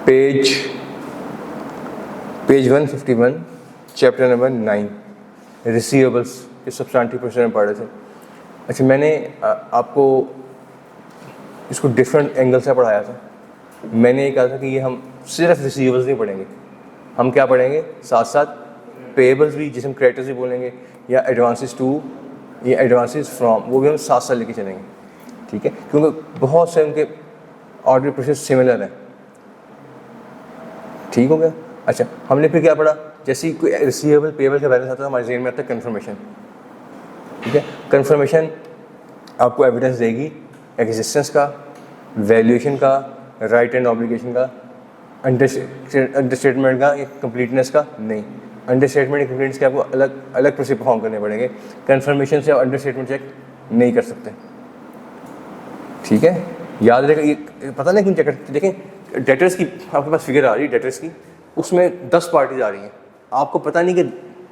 Page 151 chapter number 9 receivables के substantive procedure में पढ़े थे। अच्छा, मैंने आपको इसको डिफरेंट एंगल से पढ़ाया था। मैंने ये कहा था कि ये हम सिर्फ रिसीवेबल्स नहीं पढ़ेंगे, हम क्या पढ़ेंगे साथ साथ पेएबल्स भी, जिसे हम क्रेडिटर्स भी बोलेंगे, या एडवांसेस टू या एडवांसेस फ्रॉम, वो भी हम साथ साथ लेके चलेंगे। ठीक है, क्योंकि बहुत से उनके ऑर्डर प्रोसेस सिमिलर है। ठीक हो गया। अच्छा, हमने फिर क्या पढ़ा, जैसे कोई रिसीवेबल पेएबल का बैलेंस आता है हमारे जेन में आता है कन्फर्मेशन। ठीक है, कन्फर्मेशन आपको एविडेंस देगी एग्जिस्टेंस का, वैल्यूएशन का, राइट एंड ऑब्लिगेशन का, अंडरस्टेटमेंट का या कंप्लीटनेस का नहीं। अंडरस्टेटमेंट या कंप्लीटनेस के आपको अलग अलग प्रोसेस परफॉर्म करने पड़ेंगे। कन्फर्मेशन से आप अंडरस्टेटमेंट चेक नहीं कर सकते। ठीक है, याद रखेगा। ये पता नहीं क्यों चेक करते। देखें, डेटर्स की आपके पास फिगर आ रही है, डेटर्स की, उसमें 10 पार्टीज आ रही हैं। आपको पता नहीं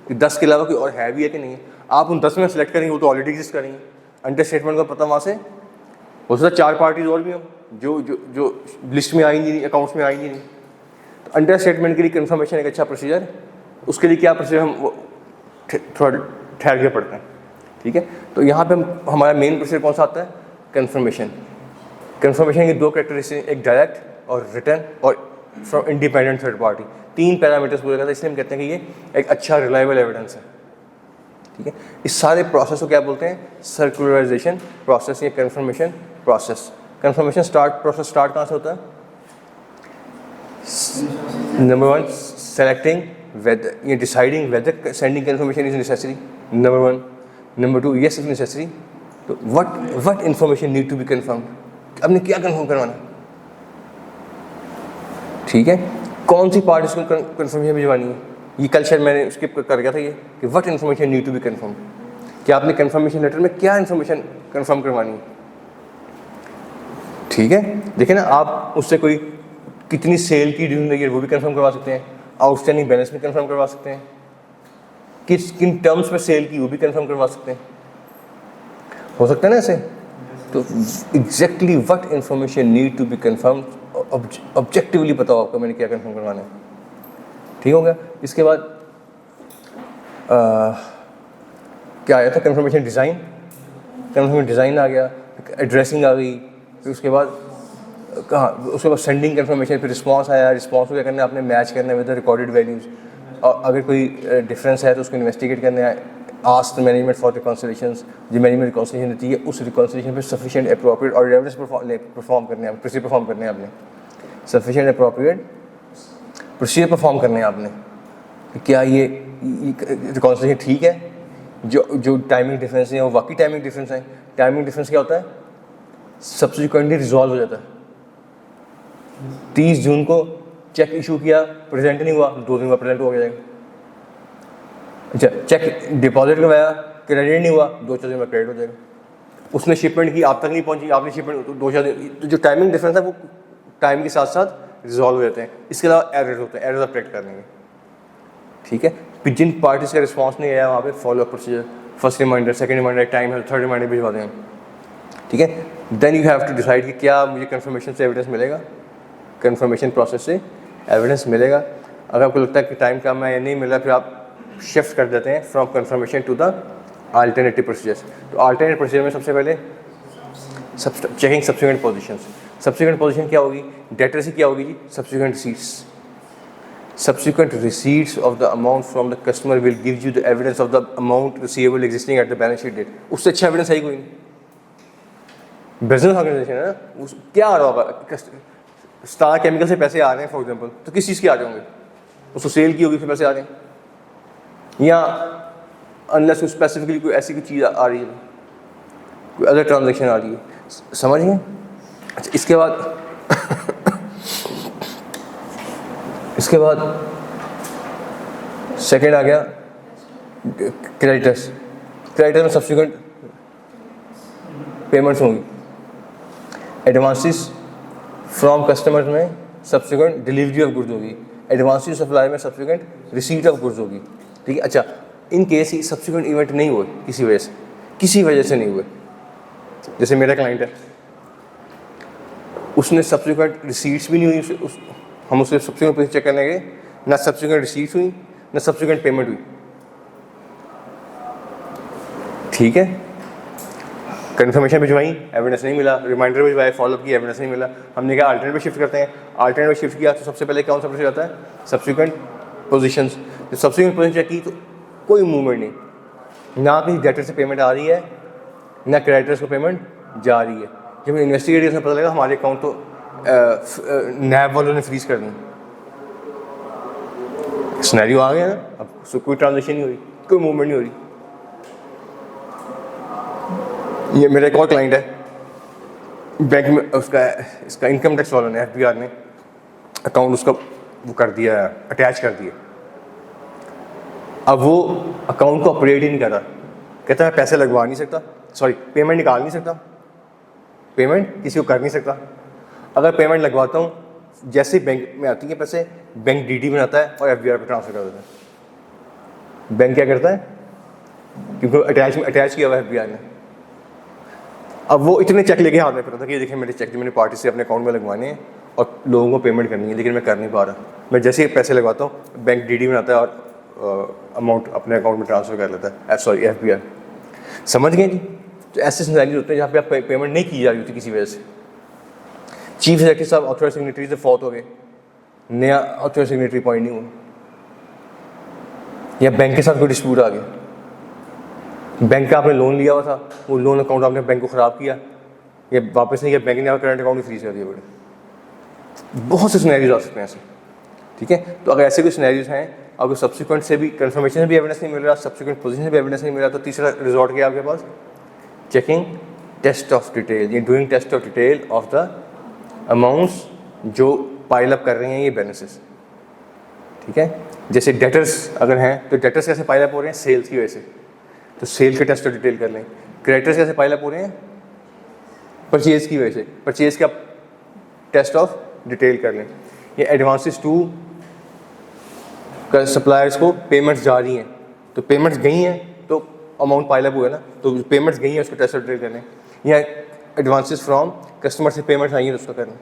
कि 10 के अलावा कोई और है भी है कि नहीं है। आप उन 10 में सेलेक्ट करेंगे, वो तो ऑलरेडी एग्जिस्ट करेंगे। अंडरस्टेटमेंट का पता वहाँ से हो सकता है 4 पार्टीज और भी हों जो जो जो लिस्ट में आई नहीं, अकाउंट्स में आई नहीं। तो अंडरस्टेटमेंट के लिए कन्फर्मेशन एक अच्छा प्रोसीजर, उसके लिए क्या प्रोसीजर हम थोड़ा ठहर के पढ़ते हैं। ठीक है, तो यहाँ पे हमारा मेन प्रोसीजर कौन सा आता है, कन्फर्मेशन। कन्फर्मेशन की 2 कैरेक्टरिस्टिक, एक डायरेक्ट और रिटर्न और from independent third party. 3 parameters पूरे करता है, इसलिए हम कहते हैं कि ये एक अच्छा रिलायबल एविडेंस है। ठीक है, इस सारे प्रोसेस को क्या बोलते हैं, सर्कुलराइजेशन प्रोसेस या confirmation process. Confirmation process start कहाँ से होता है, नंबर 1 सेलेक्टिंग वेदर या deciding whether sending confirmation is necessary, number 1। Number 2, yes is necessary, तो what information need to be confirmed, आपने क्या कन्फर्म करवाना। ठीक है, कौन सी पार्ट इसको कन्फर्मेशन भिजवानी है। ये कल शायद मैंने स्किप कर गया था ये कि what information need to be confirm, कि आपने कन्फर्मेशन लेटर में क्या इन्फॉर्मेशन कन्फर्म करवानी है। ठीक है, देखिए ना, आप उससे कोई कितनी सेल की ड्यूरिंग द ईयर वो भी कन्फर्म करवा सकते हैं, आउटस्टैंडिंग बैलेंस भी कन्फर्म करवा सकते हैं, किन टर्म्स में सेल की वो भी कन्फर्म करवा सकते हैं। हो सकता है ना ऐसे। तो exactly what information need to be confirm, objectively बताओ आपको मैंने क्या कन्फर्म करवाना है। ठीक हो गया। इसके बाद क्या आया था, कन्फर्मेशन डिज़ाइन। कन्फर्मेशन डिज़ाइन आ गया, एड्रेसिंग आ गई, फिर उसके बाद कहाँ, उसके बाद सेंडिंग कन्फर्मेशन, फिर रिस्पांस आया। रिस्पांस को क्या करना है, आपने मैच करना है विद द रिकॉर्डेड वैल्यूज़, और अगर कोई डिफरेंस है तो उसको इन्वेस्टिगेट करना है। आस्क द मैनेजमेंट फॉर रिकॉन्सिलेशंस, जो मैनेजमेंट रिकॉन्सिलेशन देती है उस रिकॉन्सिलेशन पर सफिशिएंट अप्रोप्रिएट और एविडेंस परफॉर्म करने हैं, प्रोसीजर परफॉर्म करने हैं आपने। सफिशिएंट अप्रोप्रिएट प्रोसीजर परफॉर्म करने हैं आपने कि क्या ये रिकॉन्सिलेशन ठीक है, जो टाइमिंग डिफरेंस है वो वाकई टाइमिंग डिफरेंस है। टाइमिंग डिफरेंस क्या होता है, सब्सिक्वेंटली रिजॉल्व हो जाता है। 30 जून को चेक इशू किया, प्रेजेंट नहीं हुआ, 2 दिन में प्रेजेंट हो जाएगा। अच्छा, चेक डिपॉजिट करवाया, क्रेडिट नहीं हुआ, 2-4 दिन में क्रेडिट हो जाएगा। उसने शिपमेंट की, आप तक नहीं पहुंची, आपने शिपमेंट, तो 2-4 दिन, जो टाइमिंग डिफरेंस है वो टाइम के साथ साथ रिजॉल्व हो जाते हैं। इसके अलावा एरर होते हैं, एरर आप करेक्ट कर लेंगे। ठीक है, फिर जिन पार्टीज का रिस्पांस नहीं आया वहाँ पे follow up procedure, first reminder, second reminder, time है, थर्ड रिमाइंडर भिजवा दें। ठीक है, then you have to decide कि क्या मुझे कन्फर्मेशन से एविडेंस मिलेगा, कन्फर्मेशन प्रोसेस से एविडेंस मिलेगा। अगर आपको लगता है कि टाइम कम है या नहीं मिला, फिर आप शिफ्ट कर देते हैं from confirmation to the alternative procedures. तो अल्टरनेटिव प्रोसीजर में सबसे पहले checking subsequent positions. Subsequent position क्या होगी, डेटर से क्या होगी जी, subsequent receipts. Subsequent receipts of the amount from the customer will give you the evidence of the amount receivable existing at the balance sheet date. उससे अच्छा evidence है ही कोई नहीं। बिजनेस ऑर्गेनाइजेशन है ना, क्या आ रहा होगा, स्टार केमिकल से पैसे आ रहे हैं फॉर एग्जाम्पल, तो किस चीज़ के आ रहे होंगे, उसको सेल की होगी फिर पैसे आ रहे हैं, या अनलेस स्पेसिफिकली कोई ऐसी कोई चीज़ आ रही है, कोई अदर ट्रांजेक्शन आ रही है। समझ गए। अच्छा, इसके बाद सेकेंड आ गया क्रेडिटर्स। क्रेडिटर में सब्सिक्वेंट पेमेंट्स होंगी। एडवांसेस फ्रॉम कस्टमर्स में सब्सिक्वेंट डिलीवरी ऑफ गुड्स होगी। एडवांसेस सप्लाई में सब्सिक्वेंट रिसीट ऑफ गुड्स होगी। ठीक है। अच्छा, in case he subsequent event नहीं हुए किसी वजह से नहीं हुए, जैसे मेरा क्लाइंट है, उसने सब्सिक्वेंट रिसीट्स भी नहीं हुई, हम उससे सब्सिक्वेंट पोजीशन चेक करने गए, ना सब्सिक्वेंट रिसीव हुई ना सब्सिक्वेंट पेमेंट हुई। ठीक है, कंफर्मेशन भिजवाई, एविडेंस नहीं मिला, रिमाइंडर भिजवाए, फॉलोअप की, एविडेंस नहीं मिला। हमने कहा अल्टरनेट पे शिफ्ट करते हैं, अल्टरनेट पे शिफ्ट किया तो सबसे पहले कौन सा प्रोसेस आता है, सब्सिक्वेंट पोजीशंस। जब सब्सिक्वेंट पोजीशन चेक की तो कोई मूवमेंट नहीं, ना किसी डेटर से पेमेंट आ रही है ना क्रेडिटर्स को पेमेंट जा रही है। जब इन्वेस्टिगेट से पता लगा हमारे अकाउंट तो नैब वालों ने फ्रीज कर दी। सिनेरियो आ गया ना, अब कोई ट्रांजेक्शन नहीं हो रही, कोई मूवमेंट नहीं हो रही। ये मेरा एक और क्लाइंट है, बैंक में उसका इसका इनकम टैक्स वालों ने, एफबीआर ने अकाउंट उसका वो कर दिया, अटैच कर दिया। अब वो अकाउंट को ऑपरेट ही नहीं कर रहा, कहता है पैसे लगवा नहीं सकता, सॉरी पेमेंट निकाल नहीं सकता, पेमेंट किसी को कर नहीं सकता। अगर पेमेंट लगवाता हूँ जैसे ही बैंक में आती है पैसे, बैंक डीडी बनाता है और एफबीआर पे ट्रांसफर कर देता है। बैंक क्या करता है, क्योंकि अटैच किया हुआ है एफबीआर ने। अब वो इतने चेक लेके हाथ में पता था कि ये देखिए मेरे चेक मैंने पार्टी से अपने अकाउंट में लगवाने हैं और लोगों को पेमेंट करनी है, लेकिन मैं कर नहीं पा रहा। मैं जैसे ही पैसे लगवाता हूँ बैंक डीडी बनाता है और अमाउंट अपने अकाउंट में ट्रांसफ़र कर लेता है, सॉरी एफबीआर। समझ गए जी? तो ऐसे सिनेरियो होते हैं जहाँ पे आप पेमेंट नहीं की जा रही होती किसी वजह से। चीफ एग्जीक्यूटिव साहब ऑथराइज सिग्नेटरी से फौत हो गए, नया ऑथराइज सिग्नेटरी अपॉइंट नहीं हुआ, या बैंक के साथ कोई डिस्प्यूट आ गया, बैंक का आपने लोन लिया हुआ था, वो लोन अकाउंट आपने बैंक को ख़राब किया या वापस नहीं किया, बैंक ने आपका करंट अकाउंट भी फ्रीज कर दिया। बड़े बहुत से सिनेरियोज आ सकते हैं ऐसे। ठीक है, तो अगर ऐसे कोई सिनेरियोज हैं, अगर सब्सिक्वेंट से भी कंफर्मेशन से भी एविडेंस नहीं मिल रहा, सब्सिक्वेंट पोजीशन से भी एविडेंस नहीं मिल रहा, तो तीसरा रिजॉर्ट क्या है आपके पास, चेकिंग टेस्ट ऑफ डिटेल, ये doing test of detail of the amounts जो पाइल अप कर रहे हैं ये बैलेंसेस। ठीक है, जैसे डेटर्स अगर हैं तो डेटर्स कैसे पाइल अप हो रहे हैं, सेल्स की वजह से, तो सेल के टेस्ट ऑफ डिटेल कर लें। क्रेडिटर्स कैसे पाइल अप हो रहे हैं, परचेज की वजह से, परचेज का टेस्ट ऑफ डिटेल कर लें। ये एडवांसेस टू सप्लायर्स को पेमेंट्स जा रही हैं, तो पेमेंट्स गई हैं तो अमाउंट पाइल अप हुआ ना, तो पेमेंट्स गई हैं उसको टेस्ट ऑफ डिटेल कर लें। या एडवांसेस फ्रॉम कस्टमर से पेमेंट्स आई हैं तो उसका कर लें।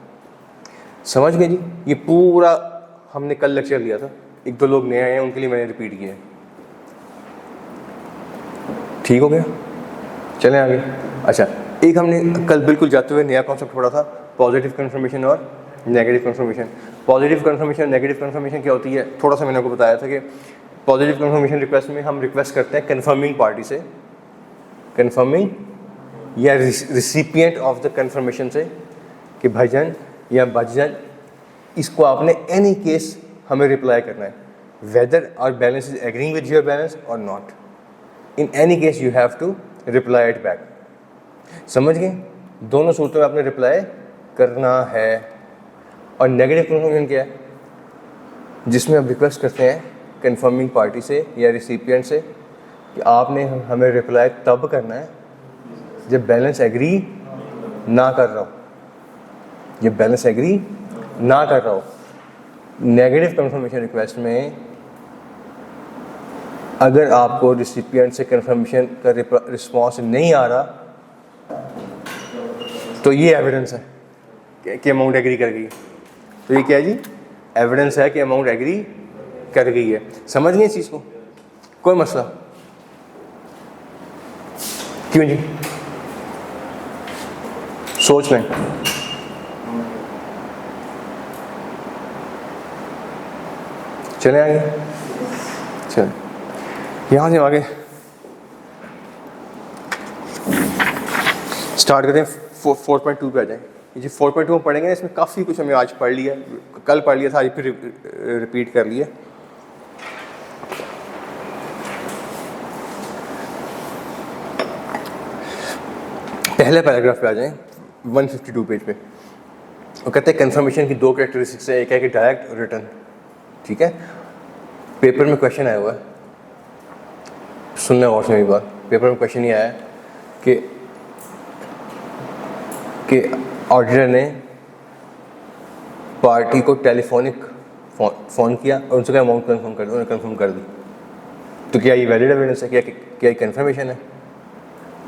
समझ गए जी? ये पूरा हमने कल लेक्चर लिया था, एक दो लोग नए आए हैं उनके लिए मैंने रिपीट किया है। ठीक हो गया, चलें आगे। अच्छा, एक हमने कल बिल्कुल जाते हुए नया कॉन्सेप्ट पढ़ा था, पॉजिटिव कन्फर्मेशन और negative confirmation. Positive confirmation negative confirmation क्या होती है, थोड़ा सा मैंने आपको बताया था कि पॉजिटिव कन्फर्मेशन रिक्वेस्ट में हम रिक्वेस्ट करते हैं कन्फर्मिंग पार्टी से, कन्फर्मिंग या रिसिपिएंट ऑफ द कन्फर्मेशन से कि भाईजान या भाईजान इसको आपने एनी केस हमें रिप्लाई करना है, whether our balance is agreeing with your balance और not, in any case you have to reply it back. समझ गए? दोनों सूरतों में आपने रिप्लाई करना है। और नेगेटिव कन्फर्मेशन क्या है, जिसमें आप रिक्वेस्ट करते हैं कन्फर्मिंग पार्टी से या रिसिपिएंट से कि आपने हमें रिप्लाई तब करना है जब बैलेंस एग्री ना कर रहा हो, जब बैलेंस एग्री ना कर रहा हो। नेगेटिव कन्फर्मेशन रिक्वेस्ट में अगर आपको रिसिपिएंट से कन्फर्मेशन का रिस्पॉन्स नहीं आ रहा तो ये एविडेंस है कि अमाउंट एग्री कर गई। तो ये क्या है जी, एविडेंस है कि अमाउंट एग्री कर गई है। समझ गए इस चीज़ को? कोई मसला क्यों जी, सोच लें। चले आगे, चल यहाँ से आगे स्टार्ट करते हैं। 4.2 पे आ जाए। ये जो 4.2 पढ़ेंगे इसमें काफ़ी कुछ हमने आज पढ़ लिया, कल पढ़ लिया था, आज फिर रिपीट कर लिया। पहले पैराग्राफ पे आ जाएं, 152 पेज पे। वो कहते हैं कन्फर्मेशन की दो कैरेक्टरिस्टिक्स है, एक है कि डायरेक्ट और रिटर्न। ठीक है, पेपर में क्वेश्चन आया हुआ है, सुनने और मेरी बात। पेपर में क्वेश्चन ये आया कि ऑडिटर ने पार्टी को टेलीफोनिक फ़ोन किया और उनसे कहा अमाउंट कंफर्म कर दो, उन्होंने कंफर्म कर दी। तो क्या ये वैलिड एविडेंस है, क्या ये कंफर्मेशन है?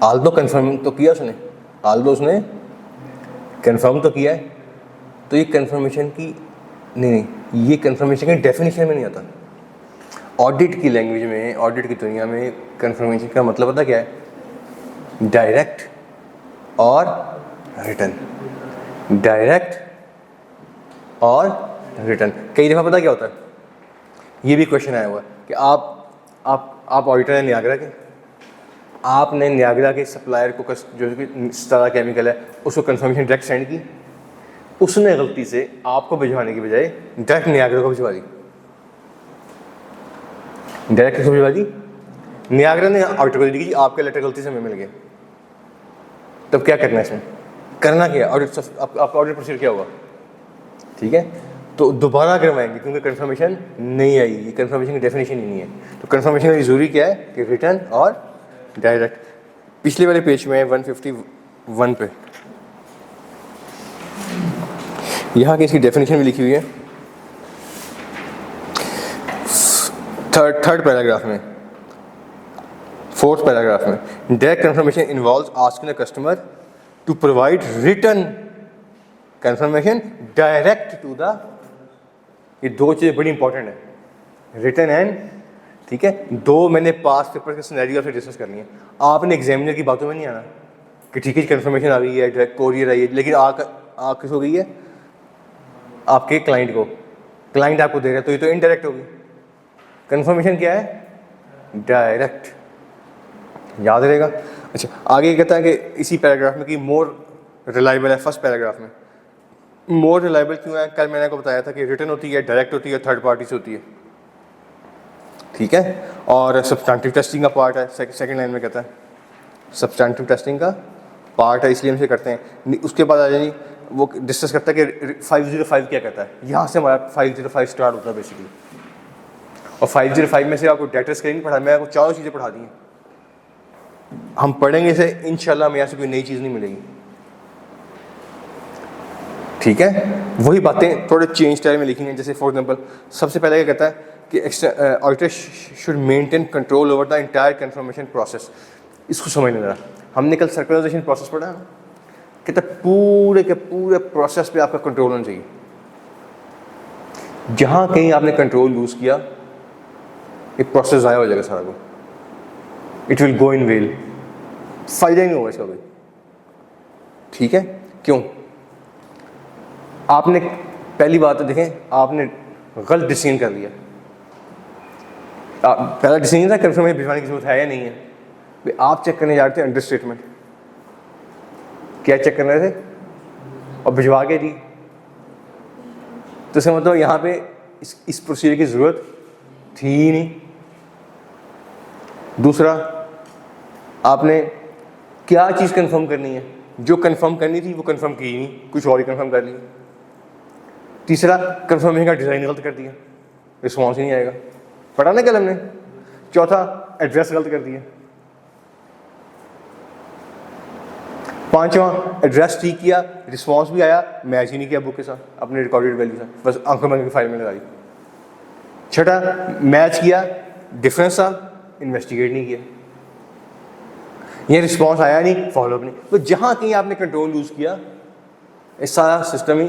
आल दो कंफर्म तो किया उसने, आल दो उसने कंफर्म तो किया है, तो ये कंफर्मेशन की नहीं ये कंफर्मेशन की डेफिनेशन में नहीं आता। ऑडिट की लैंग्वेज में, ऑडिट की दुनिया में कंफर्मेशन का मतलब पता क्या है? डायरेक्ट और रिटर्न, डायरेक्ट और रिटर्न। कई दफ़ा पता क्या होता है, ये भी क्वेश्चन आया हुआ है कि आप ऑडिटर हैं नियाग्रा के, आपने नियाग्रा के सप्लायर को जो कि स्टारा केमिकल है उसको कंफर्मेशन डायरेक्ट सेंड की, उसने गलती से आपको भिजवाने की बजाय डायरेक्ट नियाग्रा को भिजवा दी। डायरेक्ट किसको भिजवा दी? नियाग्रा ने ऑडिटर को दी कि आपका लेटर गलती से हमें मिल गया। तब क्या करना है इसमें? करना क्या? ऑडिट, आपका ऑडिट प्रोसीजर क्या होगा? ठीक है, तो दोबारा करवाएंगे क्योंकि कंफर्मेशन नहीं आई, ये कंफर्मेशन की डेफिनेशन ही नहीं है। तो कंफर्मेशन की ज़रूरी क्या है कि रिटर्न और डायरेक्ट। पिछले वाले पेज में 151 पे यहाँ की इसकी डेफिनेशन भी लिखी हुई है, थर्ड पैराग्राफ में, फोर्थ पैराग्राफ में। Direct confirmation involves asking the customer to provide return confirmation direct to the, ये दो चीज़ें बड़ी इंपॉर्टेंट है, रिटर्न एंड, ठीक है। दो मैंने पास पेपर के सिनेरियो से डिस्कस करनी है। आपने एग्जामिनर की बातों में नहीं आना कि ठीक है कंफर्मेशन आ गई है, डायरेक्ट कोरियर आई है, लेकिन आ किसको गई है? आपके क्लाइंट को, क्लाइंट आपको दे रहा है, तो ये तो इनडायरेक्ट होगी। कंफर्मेशन क्या है? डायरेक्ट, याद रहेगा। अच्छा, आगे कहता है कि इसी पैराग्राफ में कि मोर रिलायबल है, फर्स्ट पैराग्राफ में। मोर रिलायबल क्यों है? कल मैंने आपको बताया था कि रिटर्न होती है, डायरेक्ट होती है, थर्ड पार्टी से होती है, ठीक है। और सब्सटैंटिव टेस्टिंग का पार्ट है, सेकंड लाइन में कहता है सब्सटैंटिव टेस्टिंग का पार्ट है, इसलिए हम इसे करते हैं। उसके बाद आ जाइए, वो डिस्कस करता है कि 505 क्या कहता है। यहाँ से हमारा 505 स्टार्ट होता है बेसिकली। और 505 में से आपको डाटा स्क्रीन पढ़ा, मैं आपको चारों चीज़ें पढ़ा दी हैं। हम पढ़ेंगे इसे, इंशाल्लाह हमें यहाँ से कोई नई चीज़ नहीं मिलेगी, ठीक है। वही बातें थोड़े चेंज स्टाइल में लिखी हैं। जैसे फॉर एग्जांपल सबसे पहले क्या कहता है कि auditor should maintain control over the entire confirmation process. इसको समझ लेना, हमने कल सर्कुलराइजेशन प्रोसेस पढ़ा ना, कहता पूरे के पूरे प्रोसेस पे आपका कंट्रोल होना चाहिए। जहाँ कहीं आपने कंट्रोल लूज किया, ये प्रोसेस ज़ाया हो जाएगा सारा को, it will go in well, फायदा ही नहीं होगा इसका कोई, ठीक है। क्यों? आपने पहली बात तो देखें, आपने गलत डिसीजन कर लिया। पहला डिसीजन था कंफर्मेशन भिजवाने की जरूरत है या नहीं है। आप चेक करने जा रहे थे अंडर स्टेटमेंट, क्या चेक कर रहे थे और भिजवा के दी, तो इसका मतलब यहाँ पे इस प्रोसीजर की ज़रूरत थी ही नहीं। दूसरा, आपने क्या चीज़ कंफर्म करनी है, जो कंफर्म करनी थी वो कंफर्म की ही नहीं, कुछ और ही कंफर्म कर लिया। तीसरा, कंफर्मेशन का डिज़ाइन गलत कर दिया, रिस्पॉन्स ही नहीं आएगा, पढ़ा ना कल हमने। चौथा, एड्रेस गलत कर दिया। पांचवा, एड्रेस ठीक किया, रिस्पॉन्स भी आया, मैच ही नहीं किया बुक के साथ, अपने रिकॉर्डेड वैल्यू से, बस आंखों में फाइल में लगाई। छठा, मैच किया, डिफरेंस था, इन्वेस्टिगेट नहीं किया, ये रिस्पॉन्स आया नहीं, फॉलोअप नहीं। तो जहाँ कहीं आपने कंट्रोल लूज किया, ये सारा सिस्टम ही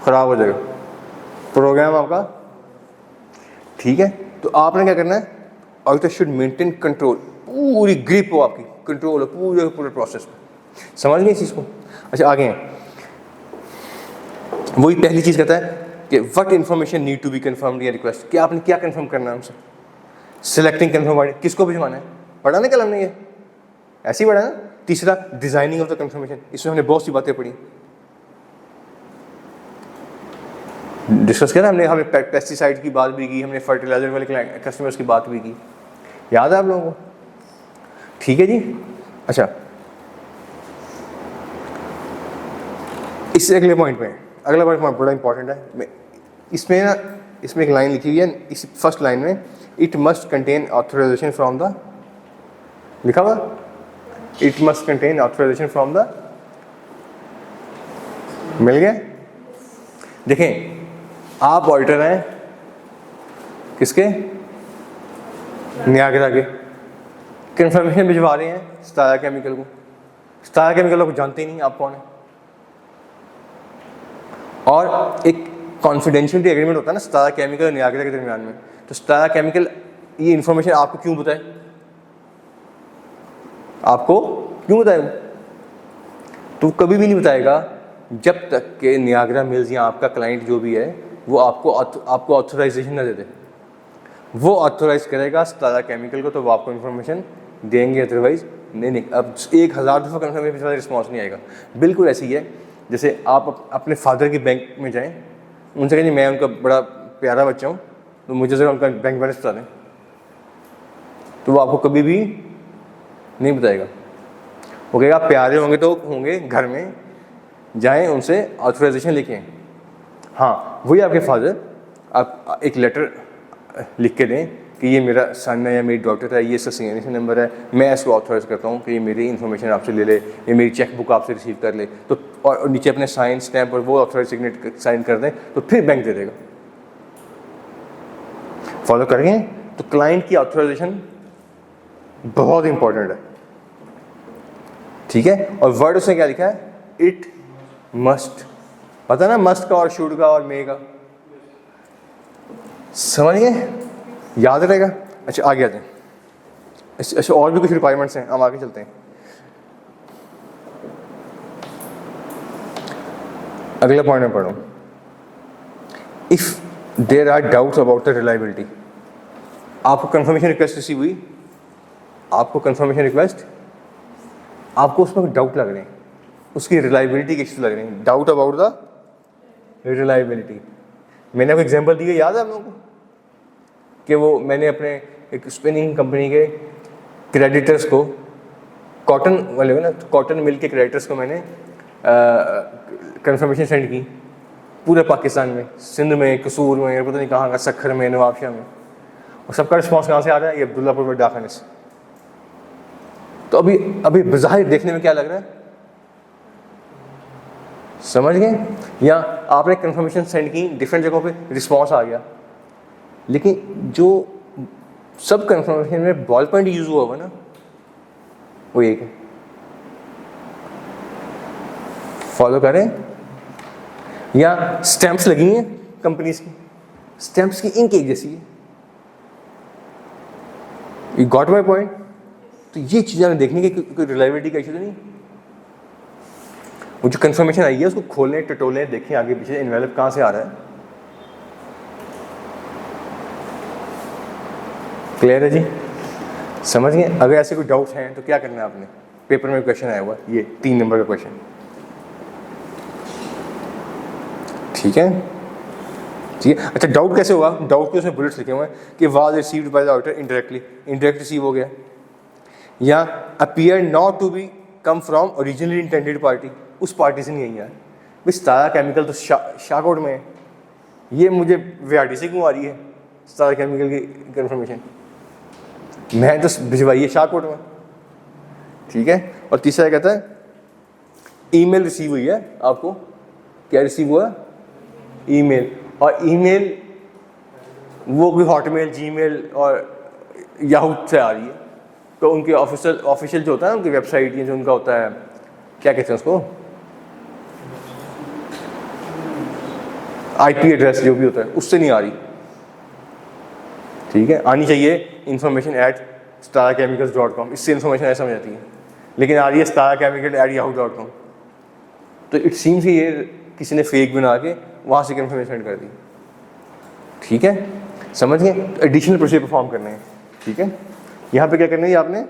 खराब हो जाएगा, प्रोग्राम आपका, ठीक है। तो आपने क्या करना है, ऑडिटर शुड मेंटेन कंट्रोल, पूरी ग्रिप हो आपकी, कंट्रोल हो पूरे प्रोसेस पे। समझ गए इस चीज़ को? अच्छा, आगे हैं, वही पहली चीज़ कहता है कि what information need to be confirmed या रिक्वेस्ट, कि आपने क्या कंफर्म करना है हमसे। सिलेक्टिंग कंफर्म, किसको भिजवाना है, पढ़ा ना कल हमने, ये ऐसे ही पढ़ा ना। तीसरा, डिजाइनिंग ऑफ द कंफर्मेशन, इसमें हमने बहुत सी बातें पढ़ी, डिस्कस किया ना हमने। हमें पेस्टिसाइड की बात भी की, हमने फर्टिलाइजर वाले कस्टमर्स की बात भी की, याद है आप लोगों को? ठीक है जी। अच्छा, इससे अगले पॉइंट में, अगला पॉइंट बड़ा इंपॉर्टेंट है। इसमें ना, इसमें एक लाइन लिखी हुई है, इस फर्स्ट लाइन में, it must contain authorization from the, लिखा हुआ it must contain authorization from the, मिल गया। देखें, आप ऑडिटर हैं किसके? नियाग्रा के। कंफर्मेशन भिजवा रहे हैं स्टारा केमिकल को, स्टारा केमिकल को जानते ही नहीं आप कौन है। और एक कॉन्फिडेंशियलिटी एग्रीमेंट होता है ना स्टारा केमिकल और नियाग्रा के दरमियान में, तो स्टारा केमिकल ये इन्फॉर्मेशन आपको क्यों बताए, आपको क्यों बताएगा? तो कभी भी नहीं बताएगा जब तक कि नियाग्रा मिल्स या आपका क्लाइंट जो भी है वो आपको ऑथराइजेशन ना दे दे। वो ऑथोराइज करेगा स्टारा केमिकल को तो वो आपको इन्फॉर्मेशन देंगे, अदरवाइज नहीं। अब 1000 दफ़ा कन्फर्मेशन के बाद रिस्पॉन्स नहीं आएगा। बिल्कुल ऐसी ही है जैसे आप अपने फादर की बैंक में जाएं, उनसे कहें मैं उनका बड़ा प्यारा बच्चा हूँ तो मुझे ज़रा उनका बैंक बैलेंस बता दें, तो वो आपको कभी भी नहीं बताएगा। वो कहेगा आप प्यारे होंगे तो होंगे घर में जाएं उनसे ऑथराइजेशन लेके आएँ। हाँ वही आपके फादर आप एक लेटर लिख के दें कि ये मेरा सन है या मेरी डॉटर है, ये इसका सिग्नेचर नंबर है, मैं इसको ऑथराइज करता हूँ कि ये मेरी इन्फॉर्मेशन आपसे ले ले, ये मेरी चेक बुक आपसे रिसीव कर ले, तो और नीचे अपने साइन स्टैम्प और वो ऑथराइज सिग्नेट साइन कर दें तो फिर बैंक दे देगा। फॉलो करेंगे? तो क्लाइंट की ऑथराइजेशन बहुत इंपॉर्टेंट है, ठीक है। और वर्ड उसने क्या लिखा है? It must. पता ना मस्ट का और शुड का और मे का, समझ गए? याद रहेगा। अच्छा आगे आते हैं। अच्छा और भी कुछ रिक्वायरमेंट्स हैं, हम आगे चलते हैं। अगला पॉइंट में पढ़ो, if there are doubts about the reliability. आपको कंफर्मेशन रिक्वेस्ट रिसीव हुई, आपको कंफर्मेशन रिक्वेस्ट, आपको उसमें डाउट लग रहे हैं, उसकी रिलायबिलिटी के इश्यू लग रहे हैं, डाउट अबाउट द रिलायबिलिटी। मैंने आपको एग्जांपल दी है, याद है आप लोगों को कि वो मैंने अपने एक स्पिनिंग कंपनी के क्रेडिटर्स को, कॉटन वाले हो ना, कॉटन मिल के क्रेडिटर्स को मैंने कंफर्मेशन सेंड की पूरे पाकिस्तान में, सिंध में, कसूर में, पता नहीं कहाँ का, सखर में, नवाबशाह में, और सबका रिस्पॉन्स कहाँ से आ रहा है? ये अब्दुल्लापुर में डाकखाने से। तो अभी बज़ाहिर देखने में क्या लग रहा है, समझ गए? या आपने कंफर्मेशन सेंड की डिफरेंट जगहों पे, रिस्पॉन्स आ गया, लेकिन जो सब कंफर्मेशन में बॉल पॉइंट यूज हुआ होगा ना वो एक है। फॉलो करें? या स्टैंप्स लगी हैं कंपनीज की, स्टैंप्स की इंक एक जैसी है, यू गॉट माय पॉइंट? तो ये चीज़ें हमें देखने की कोई रिलायबिलिटी का इशू तो नहीं। वो जो कंफर्मेशन आई है उसको खोलें, टटोलें, देखें आगे पीछे इन्वेलप कहाँ से आ रहा है। क्लियर है जी? समझ गए? अगर ऐसे कोई डाउट्स हैं तो क्या करना है आपने? पेपर में क्वेश्चन आया हुआ ये 3 नंबर का क्वेश्चन, ठीक है? ठीक है। अच्छा डाउट कैसे हुआ? डाउट के उसमें बुलेट्स लिखे हुए हैं कि was received by the auditor indirectly, indirect receive हो गया, या appear not to be come from originally intended party, उस पार्टी से नहीं आई यार। भाई स्टारा केमिकल तो शाहकोट में है, ये मुझे वीआरडी से क्यों आ रही है स्टारा केमिकल की कंफर्मेशन? मैं तो भिजवाई है शाहकोट में, ठीक है। और तीसरा कहता है ईमेल रिसीव हुई है, आपको क्या रिसीव हुआ? ईमेल, और ईमेल वो कोई हॉटमेल, जीमेल और याहू से आ रही है, तो उनके ऑफिशियल जो होता है उनकी वेबसाइट, ये जो उनका होता है क्या कहते हैं उसको, आईपी एड्रेस जो भी होता है, उससे नहीं आ रही, ठीक है। आनी चाहिए information@starachemicals.com, इससे इन्फॉर्मेशन ऐसा समझ जाती है, लेकिन आ रही है starachemical@yahoo.com। तो इट सीम्स ये किसी ने फेक बना के वहाँ से इन्फॉर्मेशन सेंड कर दी, ठीक है। समझ गए? तो एडिशनल प्रोसीजर परफॉर्म करने हैं, ठीक है। यहाँ पे क्या करना है आपने,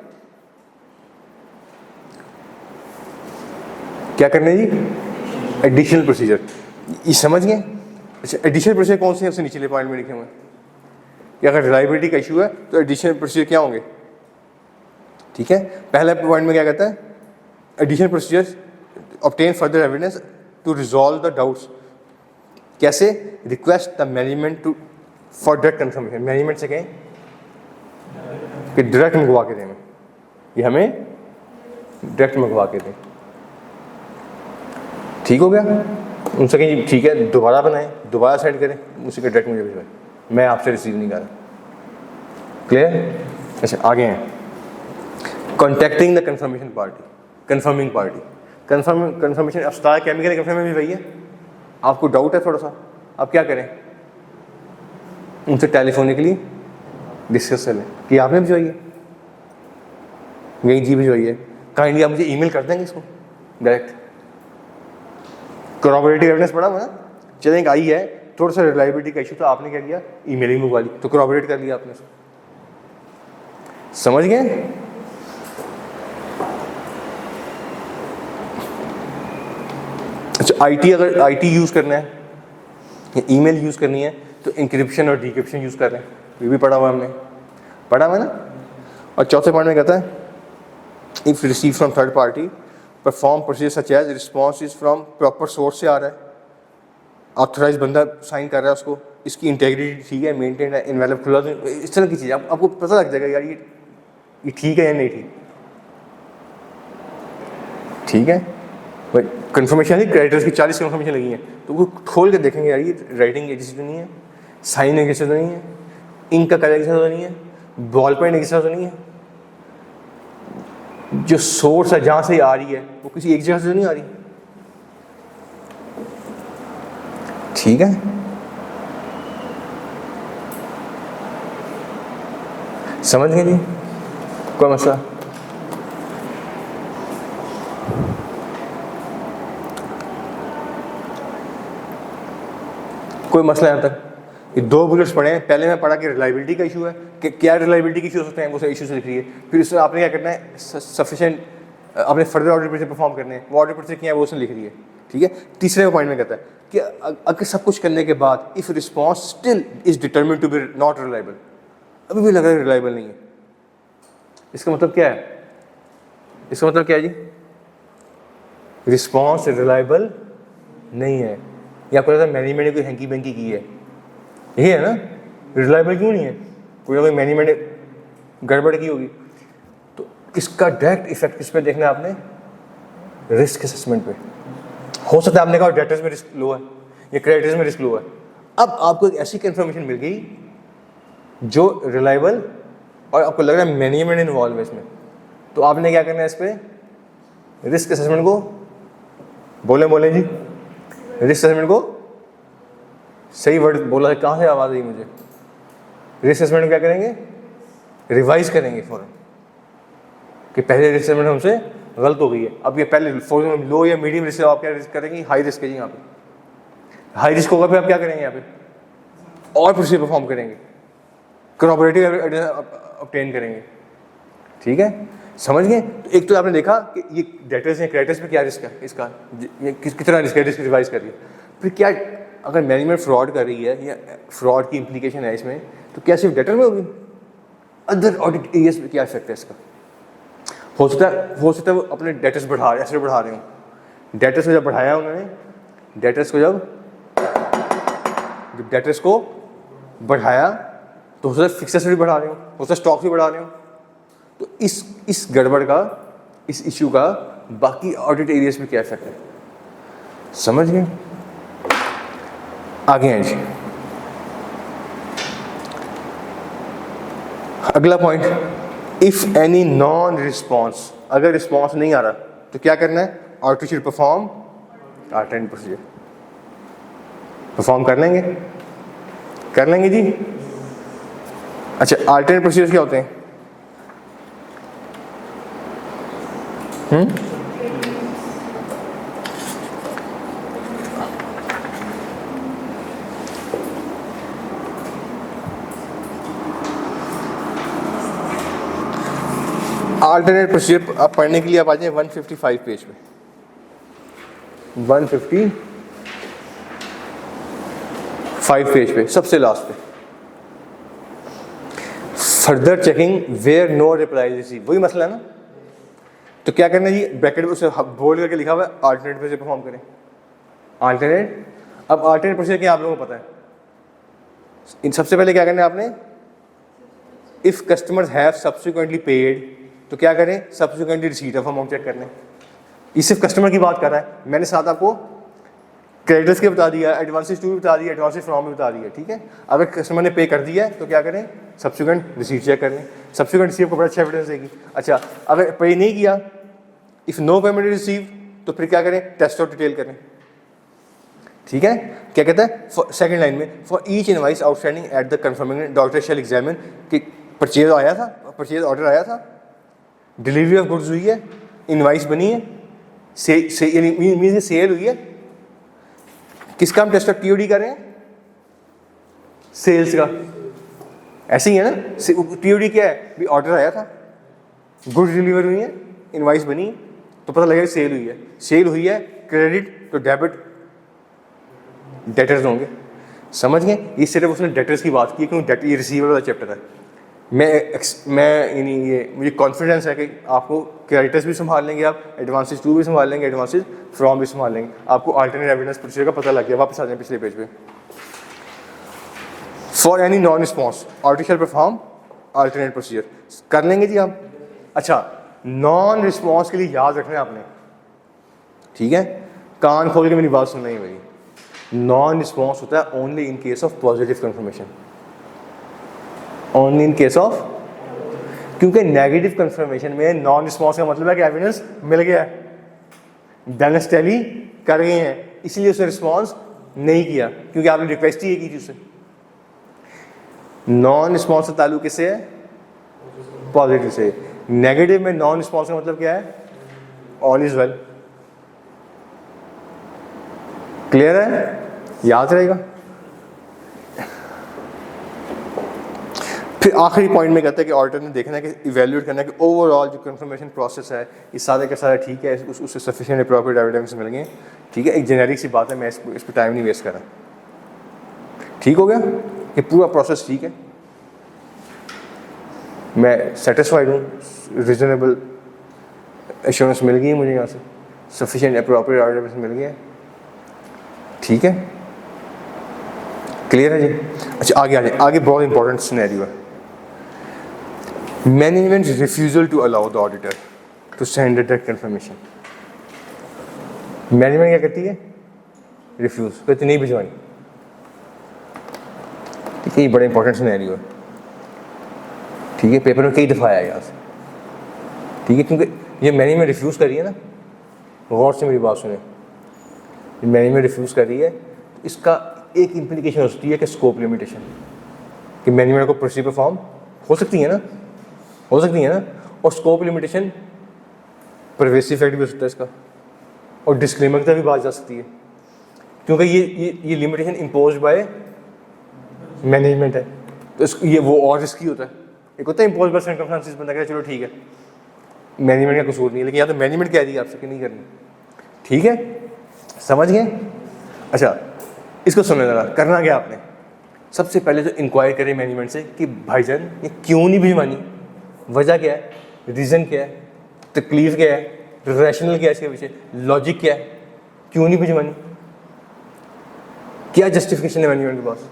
क्या करना है जी? एडिशनल प्रोसीजर, ये समझ गए? अच्छा एडिशनल प्रोसीजर कौन से हैं? उससे निचले पॉइंट में लिखे हुए हैं कि अगर रिलायबिलिटी का इशू है तो एडिशनल प्रोसीजर क्या होंगे, ठीक है। पहला पॉइंट में क्या कहता है? Additional procedure obtain further evidence to resolve the doubts. कैसे? Request the management to for direct confirmation, management से कहें कि डायरेक्ट मंगवा के दें, ये हमें डायरेक्ट मंगवा के दें, ठीक हो गया। उनसे कहीं ठीक है दोबारा बनाएं, दोबारा सेंड करें, उसी का डायरेक्ट मुझे भिजवाएं, मैं आपसे रिसीव नहीं कर रहा। क्लियर? अच्छा आगे हैं, contacting the confirmation party, confirming party, confirmation. अब स्टारा केमिकल कंफर्म भी भैया आपको डाउट है थोड़ा सा, आप क्या करें, उनसे टेलीफोनिकली डिस्कस कर लें कि आपने भिजवाइए, यही जी भिजवाइए, काइंडली आप मुझे ईमेल कर देंगे इसको डायरेक्ट। corroborative एविडेंस पड़ा हुआ ना, चलें एक आई है, थोड़ा सा रिलायबिलिटी का इशू, तो आपने क्या किया, ईमेलिंग मंगवा ली, तो corroborate कर लिया आपने उसको। समझ गए? अच्छा, आईटी अगर आईटी यूज़ करना है या ईमेल यूज़ करनी है तो इंक्रिप्शन और डिक्रिप्शन यूज़ कर रहे हैं, ये भी पढ़ा हुआ हमने, पढ़ा हुआ ना। और चौथे पॉइंट में कहता है if receive from third party perform procedure such as response is from proper source से आ रहा है, ऑथराइज बंदा साइन कर रहा है उसको, इसकी इंटेग्रिटी ठीक है, मेंटेन है, इनवेलप खुला, इस तरह की चीज़ आपको पता लग जाएगा यार ये ठीक है या नहीं ठीक, ठीक है भाई। कन्फर्मेशन है, क्रेडिटर्स की 40 कन्फर्मेशन लगी हैं, तो वो खोल के देखेंगे यार ये राइटिंग एक जैसी तो नहीं है, साइन एक जैसा तो नहीं है, इंक का कलर एक जैसा तो नहीं है, बॉल पेन एक जैसा तो नहीं है, जो सोर्स है जहाँ से आ रही है वो किसी एक जगह से तो नहीं आ रही, ठीक है। समझ गए जी, कोई मसला? कोई मसला यहाँ तक? ये 2 बुलेट्स पढ़े हैं, पहले मैं पढ़ा कि रिलायबिलिटी का इशू है कि क्या रिलायबिलिटी के इशू हो सकते हैं, वो इशू से लिख रही है, फिर उसमें आपने क्या करना है, सफिशिएंट अपने फर्दर ऑर्डर प्रोसीजर परफॉर्म करने हैं, वो ऑर्डर प्रोसीजर क्या है वो उसने लिख रही है, ठीक है। तीसरे पॉइंट में कहता है कि अगर सब कुछ करने के बाद if response still is determined to be not reliable, अभी भी लग रहा है रिलायबल नहीं है, इसका मतलब क्या है, इसका मतलब क्या है जी, रिस्पॉन्स रिलायबल नहीं है, या आपको लगता है मैनेजमेंट ने कोई हैंकी बैंकी की है, यही है ना, रिलायबल क्यों नहीं है, कोई ना कोई मैनेजमेंट ने गड़बड़ की होगी। तो इसका डायरेक्ट इफेक्ट किस पे देखना है आपने, रिस्क असेसमेंट पे। हो सकता है आपने कहा डेटर्स में रिस्क लो है या क्रेडिटर्स में रिस्क लो है, अब आपको एक ऐसी कंफर्मेशन मिल गई जो रिलायबल और आपको लग रहा है मैनेजमेंट इन्वॉल्व है इसमें, तो आपने क्या करना है, इस पर रिस्क असेसमेंट को बोले जी, रिस्क असेसमेंट को सही वर्ड बोला है, कहाँ से आवाज़ आई मुझे, रिस्क असेसमेंट क्या करेंगे, रिवाइज करेंगे फौरन कि पहले रिस्क असेसमेंट हमसे गलत हो गई है, अब ये पहले फौरन लो या मीडियम रिस्क आप क्या रिस्क करेंगे, हाई रिस्क है जी, यहाँ पे हाई रिस्क होगा, फिर आप क्या करेंगे यहाँ पे, और प्रोसीजर परफॉर्म करेंगे, corroborative एविडेंस ऑब्टेन करेंगे, ठीक है। समझ गए? तो एक तो आपने देखा कि ये डेटर्स या क्रेडिटर्स पे क्या रिस्क है, इसका कितना रिस्क है, रिस्क रिवाइज कर रही है, फिर क्या अगर मैनेजमेंट फ्रॉड कर रही है या फ्रॉड की इम्प्लीकेशन है इसमें, तो क्या सिर्फ डेटर में होगी, अदर ऑडिट एरियाज में क्या इफेक्ट है इसका, हो सकता है वो अपने डेटर्स बढ़ा रहे हो, डेटर्स को जब बढ़ाया उन्होंने, डेटर्स को बढ़ाया तो हो सकता है फिक्सेस भी बढ़ा रहे हो सकता है स्टॉक भी बढ़ा रहे हो, तो इस गड़बड़ का, इस इशू का बाकी ऑडिट एरियाज में क्या इफेक्ट है, समझ गए? आगे हैं जी, अगला point, if any non response, अगर रिस्पॉन्स नहीं आ रहा तो क्या करना है, auditor should perform alternate procedure, perform कर लेंगे जी। अच्छा, अल्टरनेट प्रोसीजर क्या होते हैं, अल्टरनेट प्रोसीजर आप पढ़ने के लिए आप आ जाए 155 पेज पे, 155 पेज पे सबसे लास्ट पे, further checking where no reply receive, वही मसला है ना। तो क्या करना है जी, ब्रैकेट में उसे बोल्ड करके लिखा हुआ है अल्टरनेट प्रोसीजर परफॉर्म करें, अल्टरनेट। अब अल्टरनेट प्रोसीजर क्या आप लोगों को पता है, इन सबसे पहले क्या करना है आपने, if customers have subsequently paid, तो क्या करें, subsequently receipt of amount check करने, ये सिर्फ कस्टमर की बात कर रहा है, मैंने साथ आपको क्रेडिटर्स के बता दिया, एडवांसेस टू भी बता दिया, एडवांसेस फ्रॉम भी बता दिया, ठीक है। अगर कस्टमर ने पे कर दिया है तो क्या करें, सब्सिक्वेंट रिसीट चेक कर लें, सब्सिक्वेंट रिसीव को बड़ा अच्छा एविडेंस देगी। अच्छा, अगर पे नहीं किया, इफ नो पेमेंट रिसीव, तो फिर क्या करें, टेस्ट और डिटेल करें, ठीक है, क्या कहता है सेकंड लाइन में, for each invoice outstanding at the confirming doctor shall examine कि परचेज आया था, परचेज ऑर्डर आया था, डिलीवरी ऑफ गुड्स हुई है, इनवाइस बनी है, सेल हुई है, किसका हम टेस्ट ऑफ टीओडी कर रहे हैं, सेल्स का। ऐसे ही है ना, टीओडी क्या है भी, ऑर्डर आया था, गुड्स डिलीवर हुई है, इनवाइस बनी है, तो पता लगेगा सेल हुई है। सेल हुई है, क्रेडिट तो डेबिट डेटर्स होंगे, समझ गए। ये सिर्फ उसने डेटर्स की बात की क्योंकि डेट ये रिसीवर वाला चैप्टर है। मैं यानी ये मुझे कॉन्फिडेंस है कि आपको क्रेडिटर्स भी संभाल लेंगे, आप एडवांसेस टू भी संभाल लेंगे, एडवांसेस फ्रॉम भी संभाल लेंगे, आपको अल्टरनेट एविडेंस प्रोसीजर का पता लग गया। वापस आ जाए पिछले पेज पे। For any non response article perform alternate procedure कर लेंगे जी आप। अच्छा, नॉन रिस्पॉन्स के लिए याद रखना है आपने, ठीक है, कान खोल के मेरी बात सुनना ही मेरी। नॉन रिस्पॉन्स होता है only in case of positive confirmation, only in case of, क्योंकि नेगेटिव कंफर्मेशन में नॉन रिस्पॉन्स का मतलब है कि एविडेंस मिल गया है, बैलेंस टैली कर गए हैं, इसलिए उसने रिस्पॉन्स नहीं किया क्योंकि आपने रिक्वेस्ट ही की थी उससे। नॉन रिस्पॉन्स का ताल्लुक किससे है, पॉजिटिव से। नेगेटिव में नॉन रिस्पॉन्स का मतलब क्या है, ऑल इज वेल। क्लियर है, याद रहेगा। फिर आखिरी पॉइंट में कहता है कि ऑडिटर ने देखना है कि इवेल्यूएट करना है कि ओवरऑल जो कंफर्मेशन प्रोसेस है ये सारे का सारा ठीक है, उससे सफिशिएंट अप्रोप्रिएट एविडेंस मिल गए, ठीक है। एक जेनेरिक सी बात है, मैं इस पर टाइम नहीं वेस्ट कर रहा। ठीक हो गया कि पूरा प्रोसेस ठीक है, मैं सेटिस्फाइड हूँ, रीजनेबल एश्योरेंस मिल गई है मुझे यहाँ से, सफिशिएंट अप्रोप्रिएट एविडेंस मिल गया है, ठीक है, क्लियर है जी। अच्छा आगे आगे बहुत इंपॉर्टेंट सिनेरियो है, management refusal to allow the auditor to send direct confirmation. Management क्या करती है, रिफ्यूज कहती नहीं भिजवानी, ठीक है, ये बड़ा इंपॉर्टेंट सिनेरियो है, ठीक है, पेपर में कई दफ़ा आया यहाँ से, ठीक है, क्योंकि ये मैनेजमेंट रिफ्यूज़ कर रही है ना, गौर से मेरी बात सुने, मैनेजमेंट रिफ्यूज़ कर रही है, इसका एक इम्प्लीकेशन हो सकती है कि स्कोप लिमिटेशन, कि मैनेजमेंट को प्रोसीजर परफॉर्म हो सकती है ना, हो सकती है ना, और स्कोप लिमिटेशन परवेसिव इफेक्ट भी हो सकता है इसका, और डिस्क्लेमर तक भी बात जा सकती है, क्योंकि ये लिमिटेशन इम्पोज बाय मैनेजमेंट है, तो ये वो और रिस्की होता है। एक होता है इम्पोज बाय सर्कमस्टेंसेस, बंदा कहता है चलो ठीक है मैनेजमेंट का कसूर नहीं है, लेकिन या तो मैनेजमेंट कह रही है आपसे कि नहीं करनी, ठीक है, समझ गए। अच्छा इसको सुनने लगा, करना क्या आपने, सबसे पहले तो इंक्वायर करें मैनेजमेंट से कि भाईजान ये क्यों नहीं भिजवानी, वजह क्या है, रीज़न क्या है, तकलीफ क्या है, रैशनल क्या है इसके पीछे, लॉजिक क्या है, क्यों नहीं भिजवानी, क्या जस्टिफिकेशन है मैनेजमेंट के पास।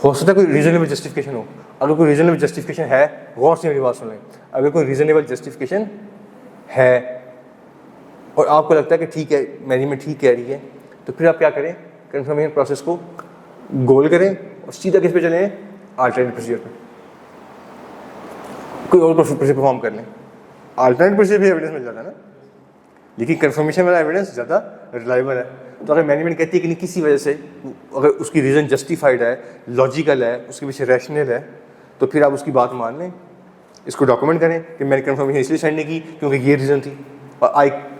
हो सकता है कोई रीजनेबल जस्टिफिकेशन हो, अगर कोई रीजनेबल जस्टिफिकेशन है, गौर से मेरी बात सुन लें, अगर कोई रीजनेबल जस्टिफिकेशन है और आपको लगता है कि ठीक है मैनेजमेंट ठीक कह रही है, तो फिर आप क्या करें, कंफर्मेशन प्रोसेस को गोल करें और सीधा किस पे चले, अल्टरनेट प्रोसीजर पे, कोई और प्रोसीजर परफॉर्म कर लें। अल्टरनेट प्रोसीजर भी एविडेंस मिल जाता है ना, लेकिन कंफर्मेशन वाला एविडेंस ज़्यादा रिलायबल है। तो अगर मैनेजमेंट कहती है कि नहीं किसी वजह से, अगर उसकी रीज़न जस्टिफाइड है, लॉजिकल है, उसके पीछे रैशनल है, तो फिर आप उसकी बात मान लें, इसको डॉक्यूमेंट करें कि मैंने कंफर्मेशन इसलिए सेंड नहीं की क्योंकि ये रीज़न थी, और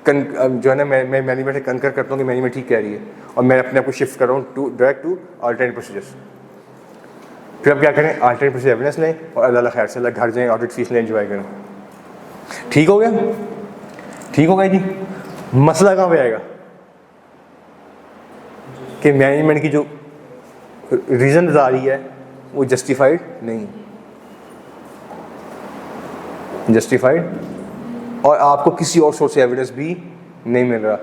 जो है ना मैं मैनेजमेंट से कंकर करता हूँ कि मैनेजमेंट ठीक कह रही है, और मैं अपने आप को शिफ्ट कर रहा हूँ डायरेक्ट टू अल्टरनेट प्रोसीजर्स। फिर आप क्या करें, अल्टरनेट प्रोसीजर एविडेंस लें और अल्लाह खैर से घर जाएँ, ऑडिट फीस लें, एंजॉय करें। ठीक हो गया, ठीक हो गया जी। मसला कहाँ पे आएगा कि मैनेजमेंट की जो रीज़न बता रही है वो जस्टिफाइड नहीं, जस्टिफाइड, और आपको किसी और सोर्स से एविडेंस भी नहीं मिल रहा।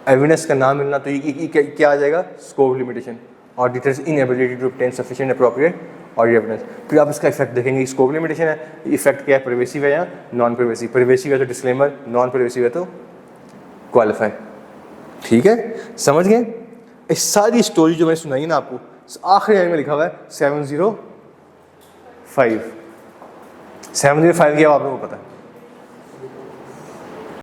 एविडेंस का ना मिलना तो ये क्या आ जाएगा, scope limitation, auditor's inability to obtain sufficient appropriate और एविडेंस। फिर आप इसका इफेक्ट देखेंगे, स्कोप लिमिटेशन है, इफेक्ट क्या है, परवेसिव है या नॉन परवेसिव, परवेसिव है तो डिस्क्लेमर, नॉन परवेसिव है तो क्वालिफाई। ठीक है, समझ गए। इस सारी स्टोरी जो मैंने सुनाई ना आपको, आखिरी लाइन में लिखा हुआ है 705 क्या आपको पता है।